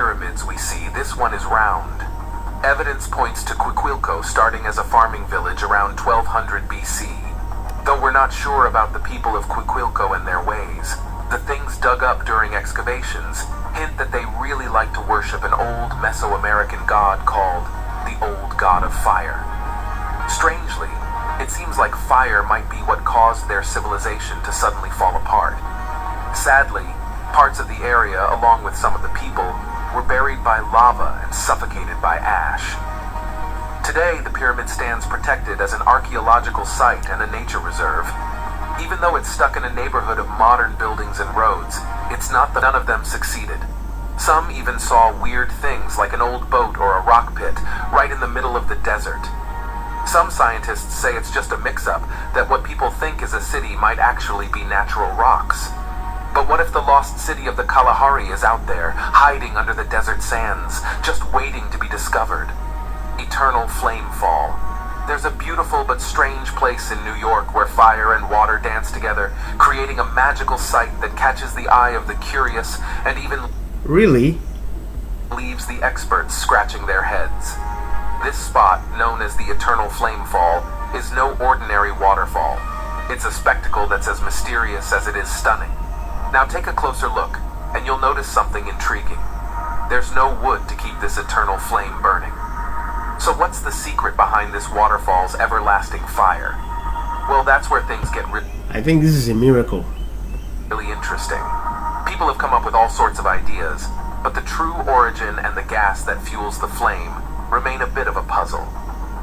pyramids we see, this one is round. Evidence points to Cuicuilco starting as a farming village around 1200 BC. Though we're not sure about the people of Cuicuilco and their ways, the things dug up during excavations hint that they really like to worship an old Mesoamerican god called the Old God of Fire. Strangely, it seems like fire might be what caused their civilization to suddenly fall apart. Sadly, parts of the area, along with some of the people, were buried by lava and suffocated by ash. Today, the pyramid stands protected as an archaeological site and a nature reserve. Even though it's stuck in a neighborhood of modern buildings and roads, it's not that none of them succeeded. Some even saw weird things like an old boat or a rock pit right in the middle of the desert. Some scientists say it's just a mix-up, that what people think is a city might actually be natural rocks. But what if the lost city of the Kalahari is out there, hiding under the desert sands, just waiting to be discovered? Eternal Flame Fall. There's a beautiful but strange place in New York where fire and water dance together, creating a magical sight that catches the eye of the curious and even really leaves the experts scratching their heads. This spot, known as the Eternal Flame Fall, is no ordinary waterfall. It's a spectacle that's as mysterious as it is stunning. Now take a closer look, and you'll notice something intriguing. There's no wood to keep this eternal flame burning. So what's the secret behind this waterfall's everlasting fire? Well, that's where things get I think this is a miracle. Really interesting. People have come up with all sorts of ideas, but the true origin and the gas that fuels the flame remain a bit of a puzzle.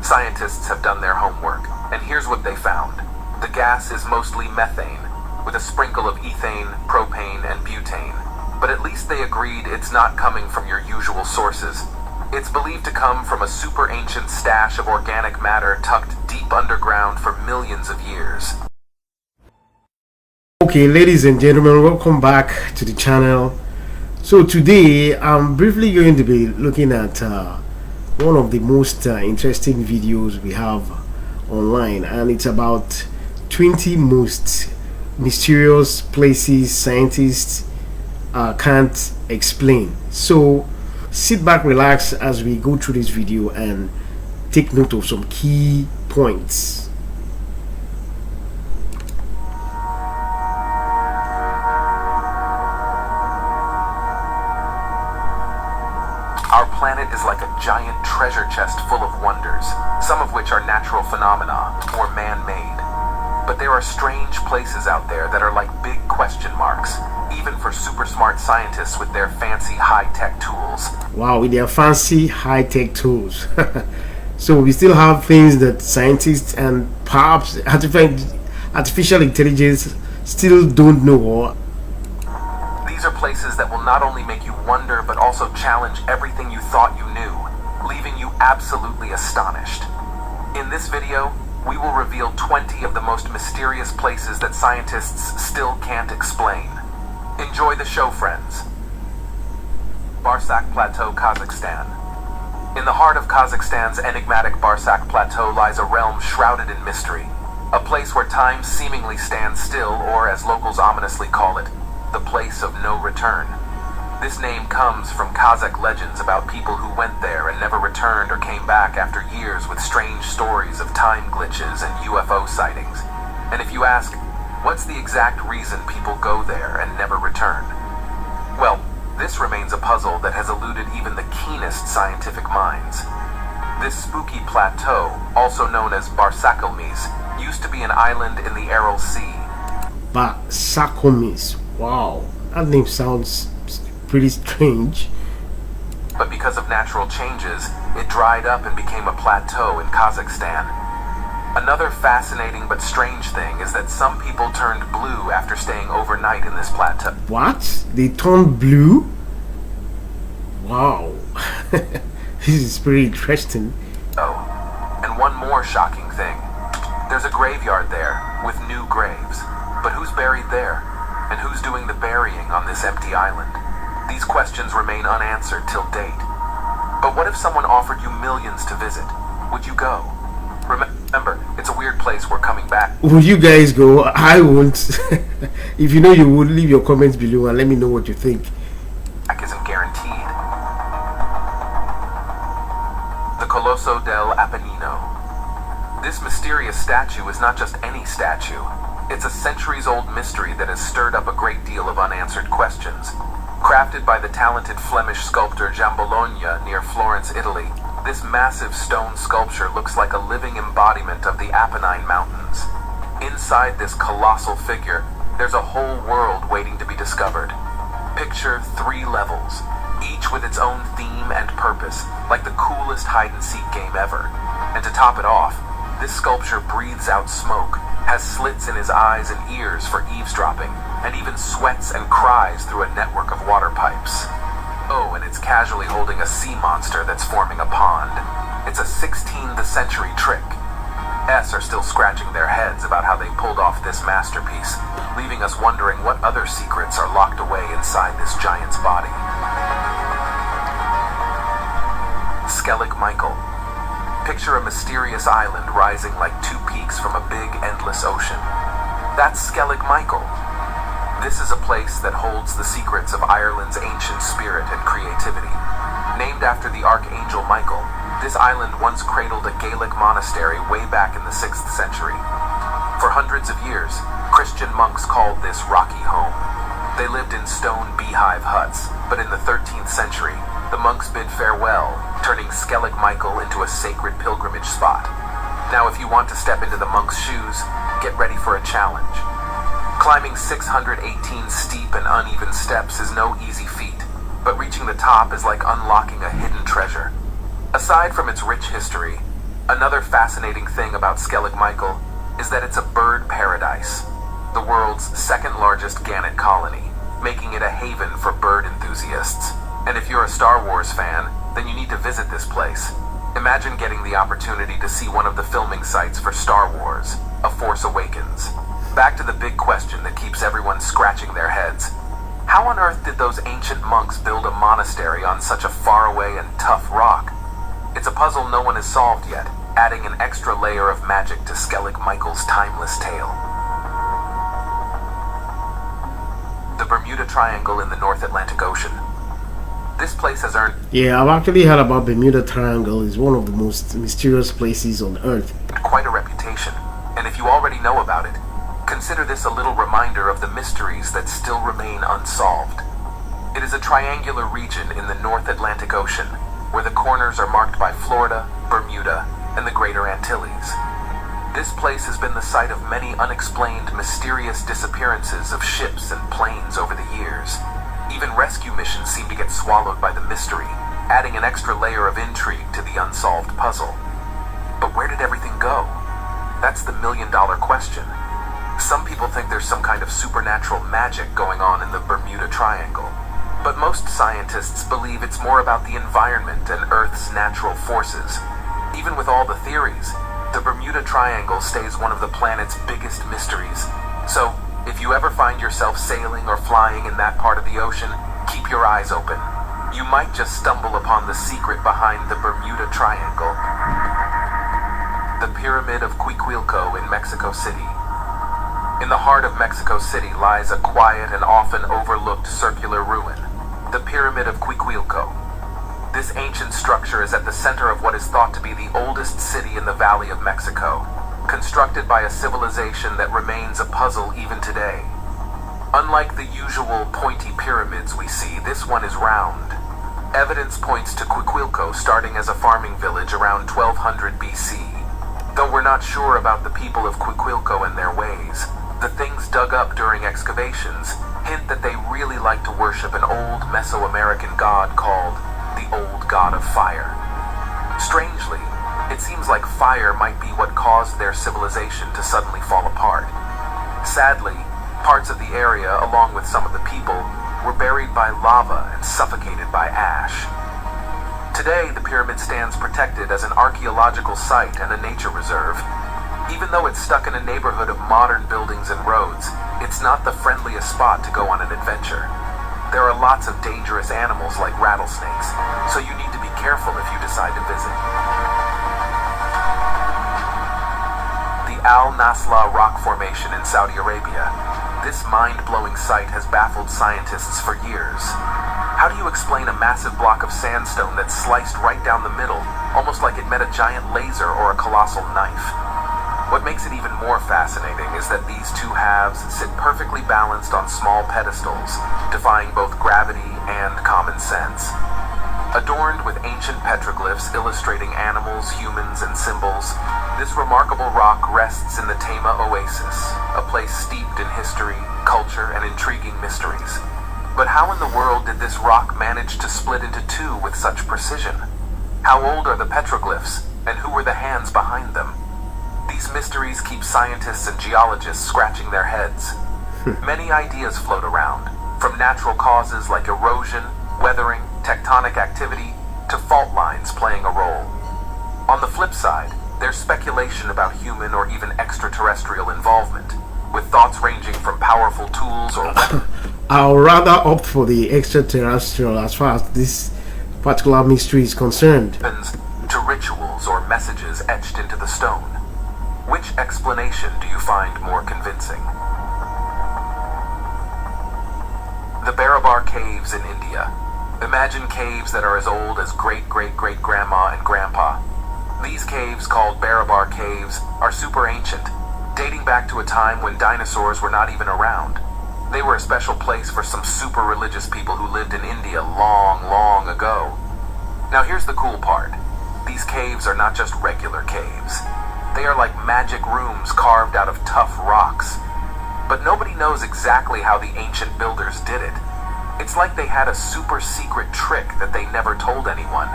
Scientists have done their homework, and here's what they found. The gas is mostly methane, with a sprinkle of ethane, propane, and butane. But at least they agreed it's not coming from your usual sources. It's believed to come from a super ancient stash of organic matter tucked deep underground for millions of years. Okay, ladies and gentlemen, welcome back to the channel. So today I'm briefly going to be looking at one of the most interesting videos we have online, and it's about 20 most mysterious places scientists can't explain. So sit back, relax as we go through this video and take note of some key points. Our planet is like a giant treasure chest full of wonders, some of which are natural phenomena or man-made. But there are strange places out there that are like big question marks, even for super smart scientists with their fancy high-tech tools. Wow, with their fancy high-tech tools. So we still have things that scientists and perhaps artificial intelligence still don't know. These are places that will not only make you wonder, but also challenge everything you thought you knew, leaving you absolutely astonished. In this video, we will reveal 20 of the most mysterious places that scientists still can't explain. Enjoy the show, friends. Barsak Plateau, Kazakhstan. In the heart of Kazakhstan's enigmatic Barsak Plateau lies a realm shrouded in mystery, a place where time seemingly stands still, or as locals ominously call it, the place of no return. This name comes from Kazakh legends about people who went there and never returned or came back after years with strange stories of time glitches and UFO sightings. And if you ask, what's the exact reason people go there and never return? Well, this remains a puzzle that has eluded even the keenest scientific minds. This spooky plateau, also known as Barsakelmes, used to be an island in the Aral Sea. Barsakelmes. Wow, that name sounds pretty strange. But because of natural changes, it dried up and became a plateau in Kazakhstan. Another fascinating but strange thing is that some people turned blue after staying overnight in this plateau. What? They turned blue? Wow. This is pretty interesting. Oh, and one more shocking thing. There's a graveyard there with new graves. But who's buried there? And who's doing the burying on this empty island? These questions remain unanswered till date. But what if someone offered you millions to visit? Would you go? Remember, it's a weird place we're coming back. Would you guys go? I won't. If you know you would, leave your comments below and let me know what you think. Back isn't guaranteed. Colosso del Apennino. This mysterious statue is not just any statue. It's a centuries-old mystery that has stirred up a great deal of unanswered questions. Crafted by the talented Flemish sculptor Bologna near Florence, Italy, this massive stone sculpture looks like a living embodiment of the Apennine Mountains. Inside this colossal figure, there's a whole world waiting to be discovered. Picture 3 levels, each with its own theme and purpose, like the coolest hide-and-seek game ever. And to top it off, this sculpture breathes out smoke, has slits in his eyes and ears for eavesdropping, and even sweats and cries through a network of water pipes. Oh, and it's casually holding a sea monster that's forming a pond. It's a 16th century trick. S are still scratching their heads about how they pulled off this masterpiece, leaving us wondering what other secrets are locked away inside this giant's body. Skellig Michael. Picture a mysterious island rising like 2 peaks from a big, endless ocean. That's Skellig Michael. This is a place that holds the secrets of Ireland's ancient spirit and creativity. Named after the Archangel Michael, this island once cradled a Gaelic monastery way back in the 6th century. For hundreds of years, Christian monks called this rocky home. They lived in stone beehive huts, but in the 13th century, the monks bid farewell, turning Skellig Michael into a sacred pilgrimage spot. Now if you want to step into the monk's shoes, get ready for a challenge. Climbing 618 steep and uneven steps is no easy feat, but reaching the top is like unlocking a hidden treasure. Aside from its rich history, another fascinating thing about Skellig Michael is that it's a bird paradise, the world's 2nd largest gannet colony, making it a haven for bird enthusiasts. And if you're a Star Wars fan, then you need to visit this place. Imagine getting the opportunity to see one of the filming sites for Star Wars, A Force Awakens. Back to the big question that keeps everyone scratching their heads. How on earth did those ancient monks build a monastery on such a faraway and tough rock? It's a puzzle no one has solved yet, adding an extra layer of magic to Skellig Michael's timeless tale. The Bermuda Triangle in the North Atlantic Ocean. This place has earned... Yeah, I've actually heard about Bermuda Triangle. It's one of the most mysterious places on Earth. ...quite a reputation. And if you already know about it, consider this a little reminder of the mysteries that still remain unsolved. It is a triangular region in the North Atlantic Ocean, where the corners are marked by Florida, Bermuda, and the Greater Antilles. This place has been the site of many unexplained, mysterious disappearances of ships and planes over the years. Even rescue missions seem to get swallowed by the mystery, adding an extra layer of intrigue to the unsolved puzzle. But where did everything go? That's the million-dollar question. Some people think there's some kind of supernatural magic going on in the Bermuda Triangle, but most scientists believe it's more about the environment and Earth's natural forces. Even with all the theories, the Bermuda Triangle stays one of the planet's biggest mysteries. So, if you ever find yourself sailing or flying in that part of the ocean, keep your eyes open. You might just stumble upon the secret behind the Bermuda Triangle. The Pyramid of Quiquilco in Mexico City. In the heart of Mexico City lies a quiet and often overlooked circular ruin, the Pyramid of Quiquilco. This ancient structure is at the center of what is thought to be the oldest city in the Valley of Mexico, constructed by a civilization that remains a puzzle even today. Unlike the usual pointy pyramids we see, this one is round. Evidence points to Quiquilco starting as a farming village around 1200 BC. Though we're not sure about the people of Quiquilco and their ways, the things dug up during excavations hint that they really like to worship an old Mesoamerican god called the Old God of Fire. Strangely, it seems like fire might be what caused their civilization to suddenly fall apart. Sadly, parts of the area, along with some of the people, were buried by lava and suffocated by ash. Today, the pyramid stands protected as an archaeological site and a nature reserve. Even though it's stuck in a neighborhood of modern buildings and roads, it's not the friendliest spot to go on an adventure. There are lots of dangerous animals like rattlesnakes, so you need to be careful if you decide to visit. Al-Nasla rock formation in Saudi Arabia. This mind-blowing site has baffled scientists for years. How do you explain a massive block of sandstone that's sliced right down the middle, almost like it met a giant laser or a colossal knife? What makes it even more fascinating is that these two halves sit perfectly balanced on small pedestals, defying both gravity and common sense. Adorned with ancient petroglyphs illustrating animals, humans, and symbols, this remarkable rock rests in the Tema Oasis, a place steeped in history, culture, and intriguing mysteries. But how in the world did this rock manage to split into two with such precision? How old are the petroglyphs, and who were the hands behind them? These mysteries keep scientists and geologists scratching their heads. Many ideas float around, from natural causes like erosion, weathering, tectonic activity, to fault lines playing a role. On the flip side, there's speculation about human or even extraterrestrial involvement, with thoughts ranging from powerful tools or weapons. I'll rather opt for the extraterrestrial as far as this particular mystery is concerned. To rituals or messages etched into the stone. Which explanation do you find more convincing? The Barabar Caves in India. Imagine caves that are as old as great-great-great-grandma and grandpa. These caves, called Barabar Caves, are super ancient, dating back to a time when dinosaurs were not even around. They were a special place for some super religious people who lived in India long, long ago. Now here's the cool part. These caves are not just regular caves. They are like magic rooms carved out of tough rocks. But nobody knows exactly how the ancient builders did it. It's like they had a super secret trick that they never told anyone.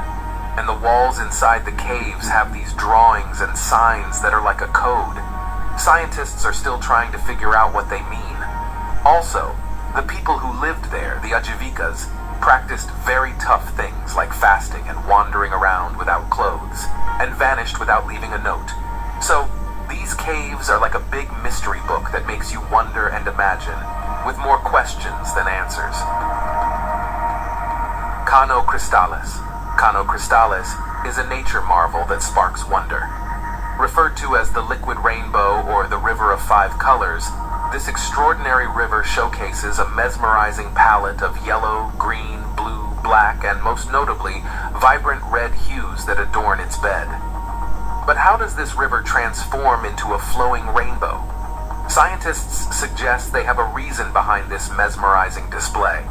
And the walls inside the caves have these drawings and signs that are like a code. Scientists are still trying to figure out what they mean. Also, the people who lived there, the Ajivikas, practiced very tough things like fasting and wandering around without clothes, and vanished without leaving a note. So, these caves are like a big mystery book that makes you wonder and imagine, with more questions than answers. Cano Cristales. Cano Cristales is a nature marvel that sparks wonder. Referred to as the liquid rainbow or the river of five colors, this extraordinary river showcases a mesmerizing palette of yellow, green, blue, black, and most notably, vibrant red hues that adorn its bed. But how does this river transform into a flowing rainbow? Scientists suggest they have a reason behind this mesmerizing display.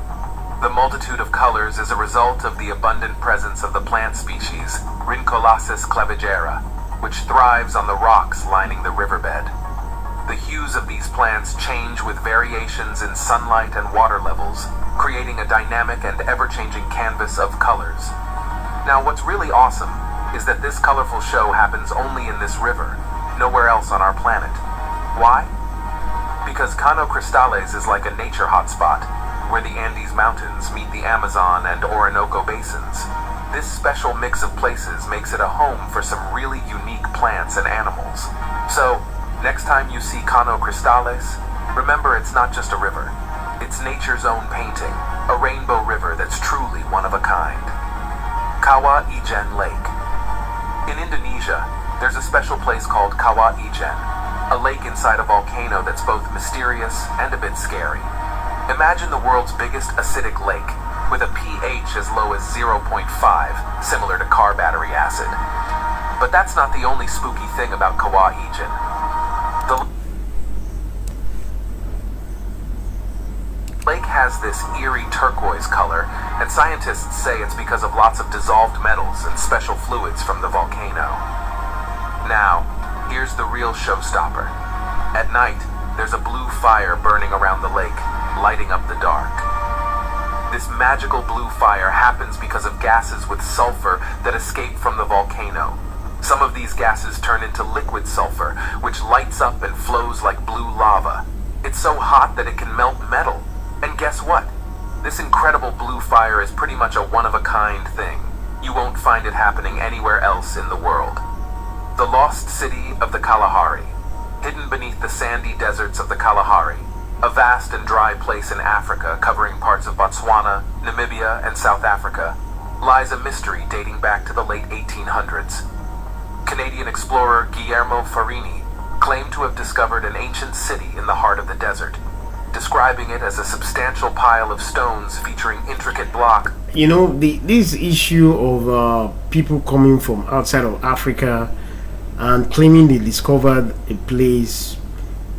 The multitude of colors is a result of the abundant presence of the plant species, Rhincolasis clavigera, which thrives on the rocks lining the riverbed. The hues of these plants change with variations in sunlight and water levels, creating a dynamic and ever-changing canvas of colors. Now, what's really awesome is that this colorful show happens only in this river, nowhere else on our planet. Why? Because Cano Cristales is like a nature hotspot, where the Andes Mountains meet the Amazon and Orinoco basins. This special mix of places makes it a home for some really unique plants and animals. So, next time you see Cano Cristales, remember it's not just a river. It's nature's own painting, a rainbow river that's truly one of a kind. Kawah Ijen Lake. In Indonesia, there's a special place called Kawah Ijen, a lake inside a volcano that's both mysterious and a bit scary. Imagine the world's biggest acidic lake, with a pH as low as 0.5, similar to car battery acid. But that's not the only spooky thing about Kawah Ijen. The lake has this eerie turquoise color, and scientists say it's because of lots of dissolved metals and special fluids from the volcano. Now, here's the real showstopper. At night, there's a blue fire burning around the lake, lighting up the dark. This magical blue fire happens because of gases with sulfur that escape from the volcano. Some of these gases turn into liquid sulfur, which lights up and flows like blue lava. It's so hot that it can melt metal. And guess what? This incredible blue fire is pretty much a one-of-a-kind thing. You won't find it happening anywhere else in the world. The lost city of the Kalahari, hidden beneath the sandy deserts of the Kalahari, a vast and dry place in Africa covering parts of Botswana, Namibia, and South Africa, lies a mystery dating back to the late 1800s. Canadian explorer Guillermo Farini claimed to have discovered an ancient city in the heart of the desert. describing it as a substantial pile of stones featuring intricate block. You know, this issue of people coming from outside of Africa and claiming they discovered a place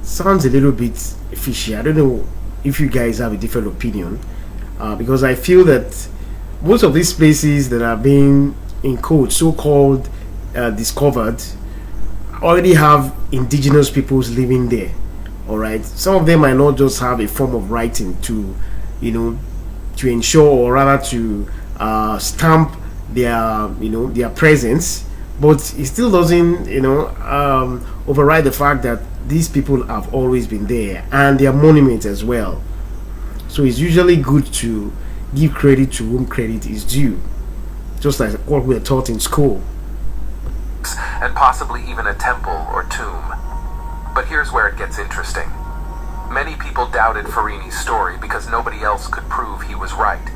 sounds a little bit fishy. I don't know if you guys have a different opinion, because I feel that most of these places that are being, in quotes, so-called discovered already have indigenous peoples living there. All right, some of them might not just have a form of writing to, you know, to ensure, or rather to stamp their, you know, their presence, but it still doesn't, you know, override the fact that these people have always been there, and their monuments as well. So it's usually good to give credit to whom credit is due, just like what we're taught in school. And possibly even a temple or tomb. But here's where it gets interesting. Many people doubted Farini's story because nobody else could prove he was right.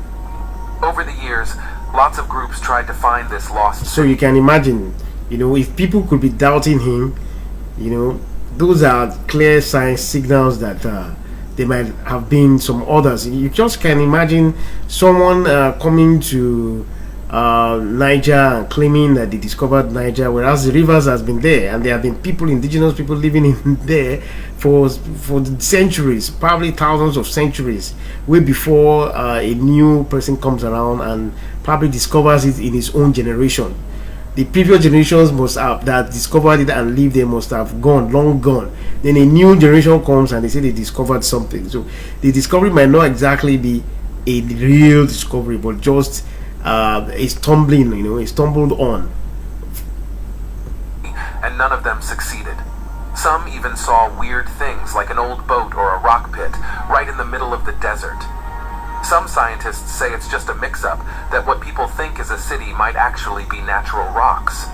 Over the years, lots of groups tried to find this lost city. So you can imagine, you know, if people could be doubting him, you know, those are clear signs, signals that there might have been some others. You just can imagine someone coming to Niger and claiming that they discovered Niger, whereas the rivers has been there, and there have been people, indigenous people, living in there for centuries, probably thousands of centuries, way before a new person comes around and probably discovers it in his own generation. The previous generations must have that discovered it and lived there must have gone, long gone. Then a new generation comes and they say they discovered something. So the discovery might not exactly be a real discovery, but just a stumbling, you know, a stumbled on. And none of them succeeded. Some even saw weird things like an old boat or a rock pit right in the middle of the desert. Some scientists say it's just a mix-up, that what people think is a city might actually be natural rocks.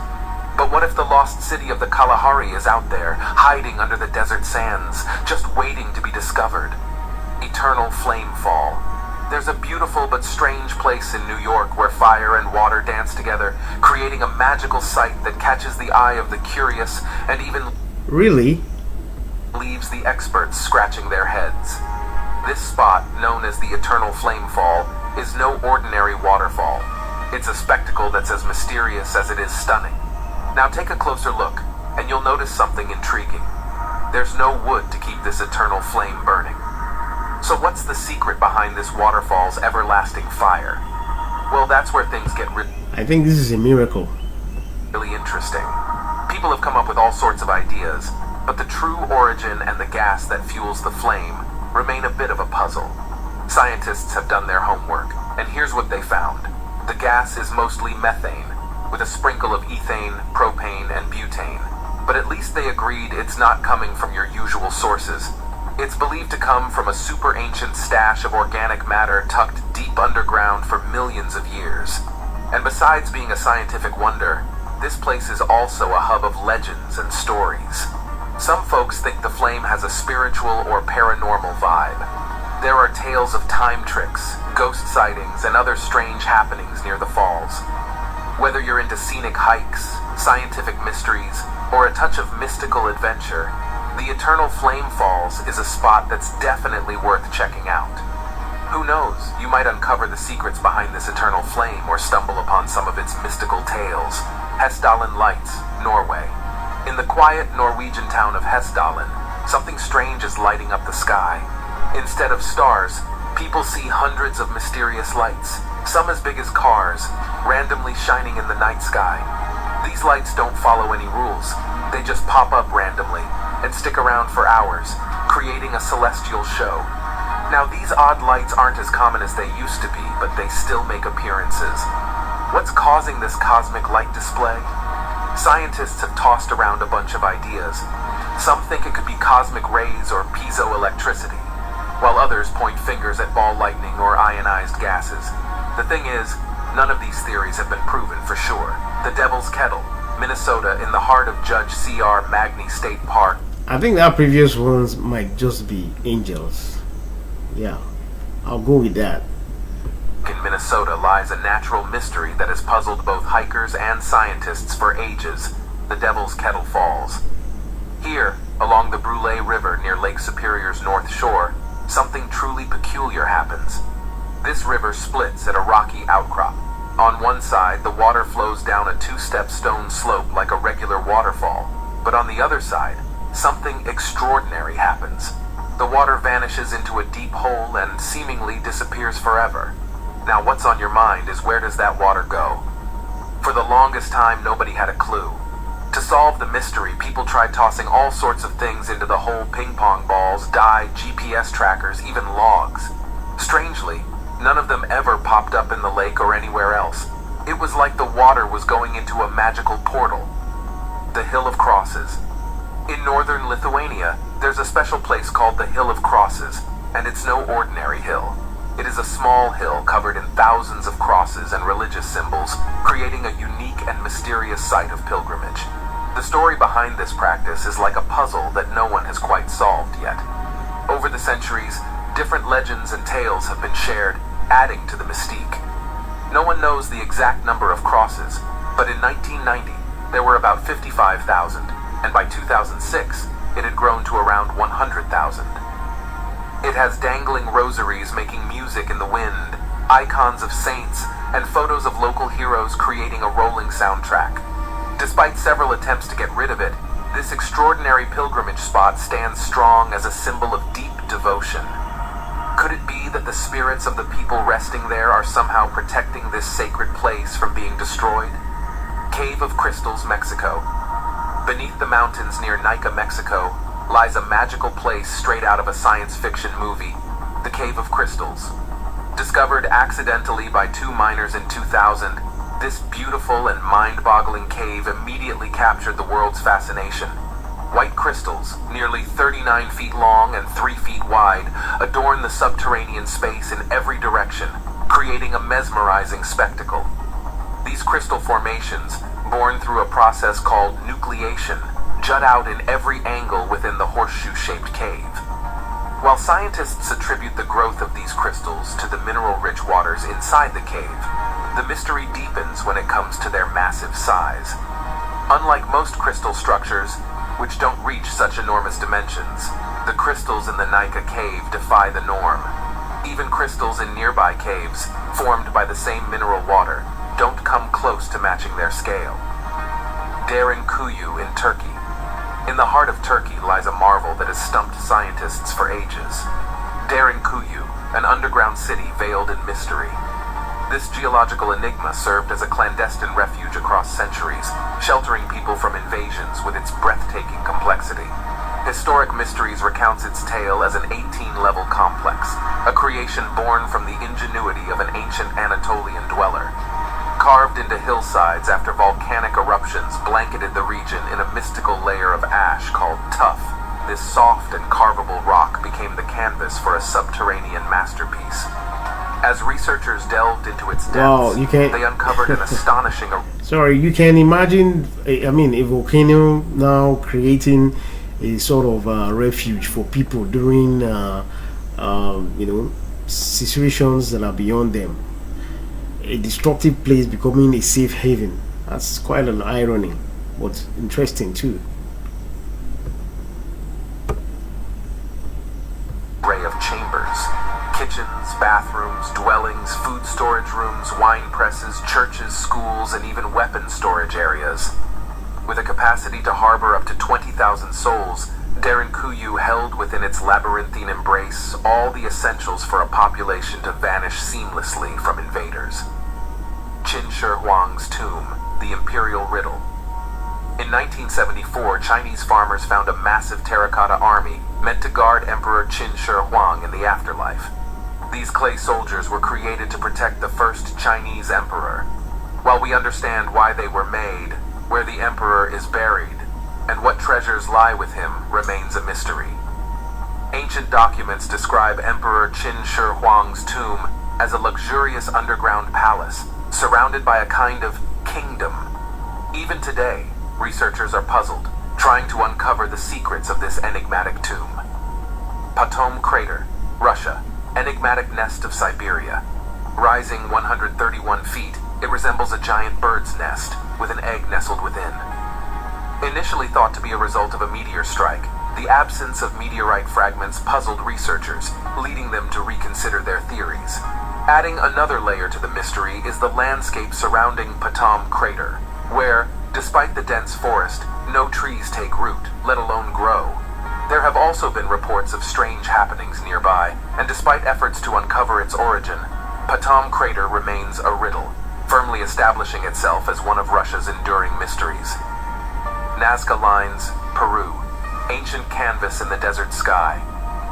But what if the lost city of the Kalahari is out there, hiding under the desert sands, just waiting to be discovered? Eternal Flame Fall. There's a beautiful but strange place in New York where fire and water dance together, creating a magical sight that catches the eye of the curious and even really leaves the experts scratching their heads. This spot, known as the Eternal Flame Fall, is no ordinary waterfall. It's a spectacle that's as mysterious as it is stunning. Now take a closer look, and you'll notice something intriguing. There's no wood to keep this eternal flame burning. So what's the secret behind this waterfall's everlasting fire? Well, that's where things get I think this is a miracle. really interesting. People have come up with all sorts of ideas, but the true origin and the gas that fuels the flame remain a bit of a puzzle. Scientists have done their homework, and here's what they found. The gas is mostly methane, with a sprinkle of ethane, propane, and butane. But at least they agreed it's not coming from your usual sources. It's believed to come from a super ancient stash of organic matter tucked deep underground for millions of years. And besides being a scientific wonder, this place is also a hub of legends and stories. Some folks think the flame has a spiritual or paranormal vibe. There are tales of time tricks, ghost sightings, and other strange happenings near the falls. Whether you're into scenic hikes, scientific mysteries, or a touch of mystical adventure, the Eternal Flame Falls is a spot that's definitely worth checking out. Who knows, you might uncover the secrets behind this eternal flame or stumble upon some of its mystical tales. Hessdalen Lights, Norway. In the quiet Norwegian town of Hessdalen, something strange is lighting up the sky. Instead of stars, people see hundreds of mysterious lights, some as big as cars, randomly shining in the night sky. These lights don't follow any rules. They just pop up randomly and stick around for hours, creating a celestial show. Now, these odd lights aren't as common as they used to be, but they still make appearances. What's causing this cosmic light display? Scientists have tossed around a bunch of ideas. Some think it could be cosmic rays or piezoelectricity, while others point fingers at ball lightning or ionized gases. The thing is, none of these theories have been proven for sure. The Devil's Kettle, Minnesota, in the heart of Judge C.R. Magny State Park. I think that previous ones might just be angels. Yeah, I'll go with that. In Minnesota lies a natural mystery that has puzzled both hikers and scientists for ages, the Devil's Kettle Falls. Here, along the Brule River near Lake Superior's north shore, something truly peculiar happens. This river splits at a rocky outcrop. On one side, the water flows down a two-step stone slope like a regular waterfall. But on the other side, something extraordinary happens. The water vanishes into a deep hole and seemingly disappears forever. Now what's on your mind is, where does that water go? For the longest time, nobody had a clue. To solve the mystery, people tried tossing all sorts of things into the hole: ping pong balls, dye, GPS trackers, even logs. Strangely, none of them ever popped up in the lake or anywhere else. It was like the water was going into a magical portal. The Hill of Crosses. In northern Lithuania, there's a special place called the Hill of Crosses, and it's no ordinary hill. It is a small hill covered in thousands of crosses and religious symbols, creating a unique and mysterious site of pilgrimage. The story behind this practice is like a puzzle that no one has quite solved yet. Over the centuries, different legends and tales have been shared, adding to the mystique. No one knows the exact number of crosses, but in 1990, there were about 55,000, and by 2006, it had grown to around 100,000. It has dangling rosaries making music in the wind, icons of saints, and photos of local heroes creating a rolling soundtrack. Despite several attempts to get rid of it, this extraordinary pilgrimage spot stands strong as a symbol of deep devotion. Could it be that the spirits of the people resting there are somehow protecting this sacred place from being destroyed? Cave of Crystals, Mexico. Beneath the mountains near Nica, Mexico, lies a magical place straight out of a science fiction movie, the Cave of Crystals. Discovered accidentally by two miners in 2000, this beautiful and mind-boggling cave immediately captured the world's fascination. White crystals, nearly 39 feet long and 3 feet wide, adorn the subterranean space in every direction, creating a mesmerizing spectacle. These crystal formations, born through a process called nucleation, jut out in every angle within the horseshoe-shaped cave. While scientists attribute the growth of these crystals to the mineral-rich waters inside the cave, the mystery deepens when it comes to their massive size. Unlike most crystal structures, which don't reach such enormous dimensions, the crystals in the Nica cave defy the norm. Even crystals in nearby caves, formed by the same mineral water, don't come close to matching their scale. Derinkuyu in Turkey. In the heart of Turkey lies a marvel that has stumped scientists for ages. Derinkuyu, an underground city veiled in mystery. This geological enigma served as a clandestine refuge across centuries, sheltering people from invasions with its breathtaking complexity. Historic Mysteries recounts its tale as an 18-level complex, a creation born from the ingenuity of an ancient Anatolian dweller. Carved into hillsides after volcanic eruptions blanketed the region in a mystical layer of ash called tuff, this soft and carvable rock became the canvas for a subterranean masterpiece. As researchers delved into its depths, they uncovered an astonishing... Sorry, you can imagine, a volcano now creating a sort of refuge for people during, situations that are beyond them. A destructive place becoming a safe haven. That's quite an irony, but interesting too. Array of chambers, kitchens, bathrooms, dwellings, food storage rooms, wine presses, churches, schools, and even weapon storage areas. With a capacity to harbor up to 20,000 souls, Derinkuyu held within its labyrinthine embrace all the essentials for a population to vanish seamlessly from invaders. Qin Shi Huang's tomb, the imperial riddle. In 1974, Chinese farmers found a massive terracotta army meant to guard Emperor Qin Shi Huang in the afterlife. These clay soldiers were created to protect the first Chinese emperor. While we understand why they were made, where the emperor is buried, and what treasures lie with him remains a mystery. Ancient documents describe Emperor Qin Shi Huang's tomb as a luxurious underground palace, surrounded by a kind of kingdom. Even today, researchers are puzzled, trying to uncover the secrets of this enigmatic tomb. Potom Crater, Russia, enigmatic nest of Siberia. Rising 131 feet, it resembles a giant bird's nest, with an egg nestled within. Initially thought to be a result of a meteor strike, The absence of meteorite fragments puzzled researchers, leading them to reconsider their theories. Adding another layer to the mystery is the landscape surrounding Patam crater, where, despite the dense forest, no trees take root, let alone grow. There have also been reports of strange happenings nearby, and despite efforts to uncover its origin, Patam crater remains a riddle, firmly establishing itself as one of Russia's enduring mysteries. Nazca Lines, Peru. Ancient canvas in the desert sky.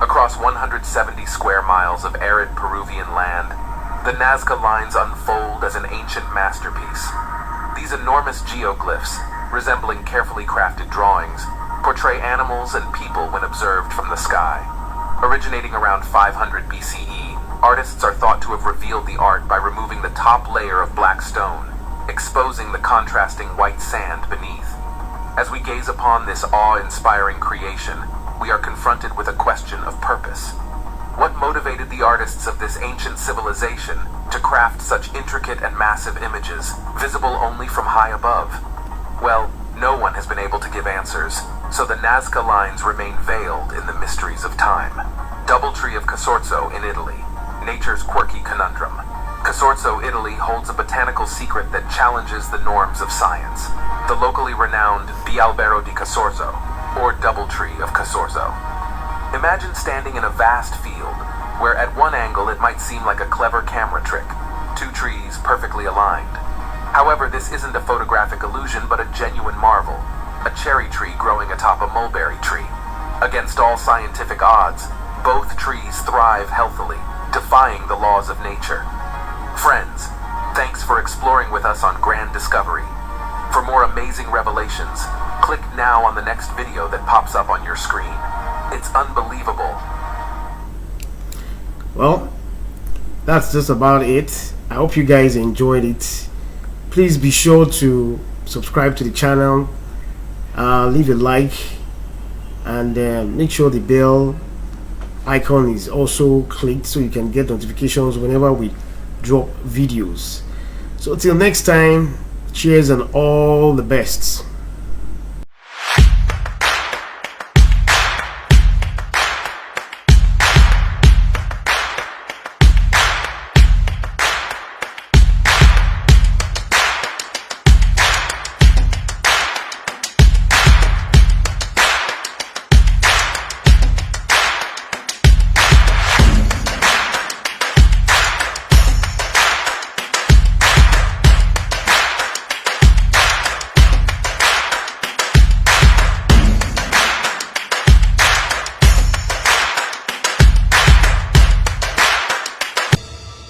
Across 170 square miles of arid Peruvian land, the Nazca Lines unfold as an ancient masterpiece. These enormous geoglyphs, resembling carefully crafted drawings, portray animals and people when observed from the sky. Originating around 500 BCE, artists are thought to have revealed the art by removing the top layer of black stone, exposing the contrasting white sand beneath. As we gaze upon this awe-inspiring creation, we are confronted with a question of purpose. What motivated the artists of this ancient civilization to craft such intricate and massive images, visible only from high above? Well, no one has been able to give answers, so the Nazca Lines remain veiled in the mysteries of time. Doubletree of Casorzo in Italy, nature's quirky conundrum. Casorzo, Italy holds a botanical secret that challenges the norms of science. The locally renowned Albero di Casorzo, or Doubletree of Casorzo. Imagine standing in a vast field, where at one angle it might seem like a clever camera trick, two trees perfectly aligned. However, this isn't a photographic illusion but a genuine marvel, a cherry tree growing atop a mulberry tree. Against all scientific odds, both trees thrive healthily, defying the laws of nature. Friends, thanks for exploring with us on Grand Discovery. For more amazing revelations, click now on the next video that pops up on your screen. It's unbelievable. Well, that's just about it. I hope you guys enjoyed it. Please be sure to subscribe to the channel, leave a like, and make sure the bell icon is also clicked so you can get notifications whenever we drop videos. So till next time, cheers and all the best.